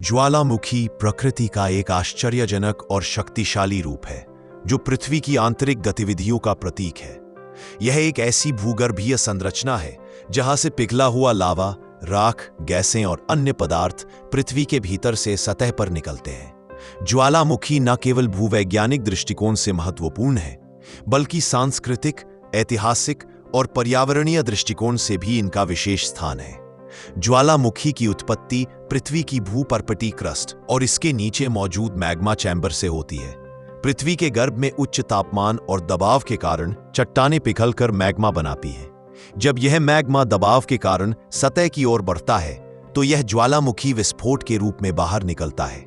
ज्वालामुखी प्रकृति का एक आश्चर्यजनक और शक्तिशाली रूप है जो पृथ्वी की आंतरिक गतिविधियों का प्रतीक है। यह एक ऐसी भूगर्भीय संरचना है जहां से पिघला हुआ लावा, राख, गैसें और अन्य पदार्थ पृथ्वी के भीतर से सतह पर निकलते हैं। ज्वालामुखी न केवल भूवैज्ञानिक दृष्टिकोण से महत्वपूर्ण है, बल्कि सांस्कृतिक, ऐतिहासिक और पर्यावरणीय दृष्टिकोण से भी इनका विशेष स्थान है। ज्वालामुखी की उत्पत्ति पृथ्वी की भूपर्पटीय क्रस्ट और इसके नीचे मौजूद मैग्मा चैम्बर से होती है। पृथ्वी के गर्भ में उच्च तापमान और दबाव के कारण चट्टानें पिघलकर मैग्मा बनाती हैं। जब यह मैग्मा दबाव के कारण सतह की ओर बढ़ता है तो यह ज्वालामुखी विस्फोट के रूप में बाहर निकलता है।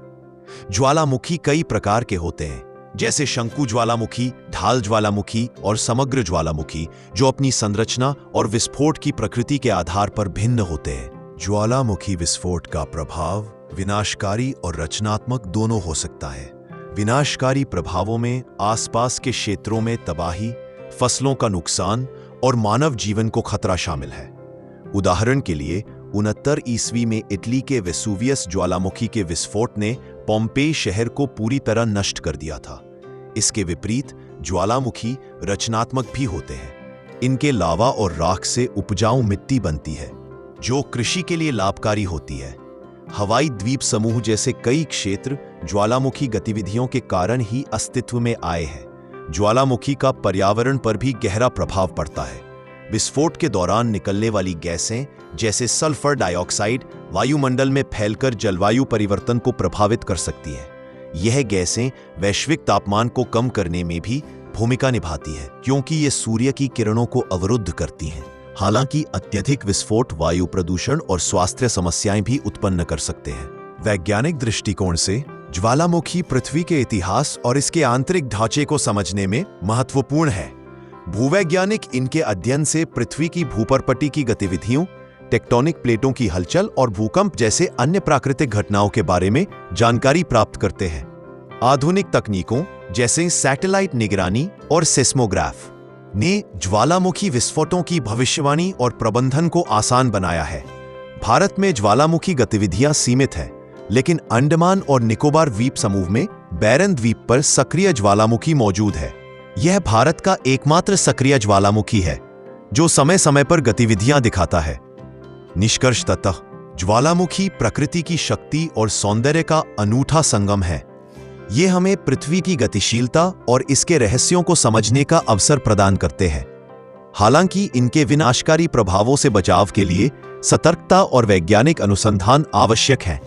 ज्वालामुखी कई प्रकार के होते हैं, जैसे शंकु ज्वालामुखी, ढाल ज्वालामुखी और समग्र ज्वालामुखी, जो अपनी संरचना और विस्फोट की प्रकृति के आधार पर भिन्न होते हैं। ज्वालामुखी विस्फोट का प्रभाव विनाशकारी और रचनात्मक दोनों हो सकता है। विनाशकारी प्रभावों में आसपास के क्षेत्रों में तबाही, फसलों का नुकसान और मानव जीवन को खतरा शामिल है। उदाहरण के लिए 69 ईस्वी में इटली के वेसुवियस ज्वालामुखी के विस्फोट ने पोम्पेई शहर को पूरी तरह नष्ट कर दिया था। इसके विपरीत ज्वालामुखी रचनात्मक भी होते हैं। इनके लावा और राख से उपजाऊ मिट्टी बनती है, जो कृषि के लिए लाभकारी होती है। हवाई द्वीप समूह जैसे कई क्षेत्र ज्वालामुखी गतिविधियों के कारण ही अस्तित्व में आए हैं। ज्वालामुखी का पर्यावरण पर भी गहरा प्रभाव पड़ता है। विस्फोट के दौरान निकलने वाली गैसें जैसे सल्फर डाइऑक्साइड वायुमंडल में फैलकर जलवायु परिवर्तन को प्रभावित कर सकती हैं। यह गैसें वैश्विक तापमान को कम करने में भी भूमिका निभाती है, क्योंकि ये सूर्य की किरणों को अवरुद्ध करती हैं। हालांकि अत्यधिक विस्फोट वायु प्रदूषण और स्वास्थ्य समस्याएं भी उत्पन्न कर सकते हैं। वैज्ञानिक दृष्टिकोण से ज्वालामुखी पृथ्वी के इतिहास और इसके आंतरिक ढांचे को समझने में महत्वपूर्ण है। भूवैज्ञानिक इनके अध्ययन से पृथ्वी की भूपर्पटी की गतिविधियों, टेक्टोनिक प्लेटों की हलचल और भूकंप जैसे अन्य प्राकृतिक घटनाओं के बारे में जानकारी प्राप्त करते हैं। आधुनिक तकनीकों जैसे सैटेलाइट निगरानी और सेस्मोग्राफ ने ज्वालामुखी विस्फोटों की भविष्यवाणी और प्रबंधन को आसान बनाया है। भारत में ज्वालामुखी गतिविधियां सीमित हैं, लेकिन अंडमान और निकोबार द्वीप समूह में बैरन द्वीप पर सक्रिय ज्वालामुखी मौजूद है। यह भारत का एकमात्र सक्रिय ज्वालामुखी है जो समय समय पर गतिविधियां दिखाता है। निष्कर्षतः ज्वालामुखी प्रकृति की शक्ति और सौंदर्य का अनूठा संगम है। ये हमें पृथ्वी की गतिशीलता और इसके रहस्यों को समझने का अवसर प्रदान करते हैं। हालांकि इनके विनाशकारी प्रभावों से बचाव के लिए सतर्कता और वैज्ञानिक अनुसंधान आवश्यक है।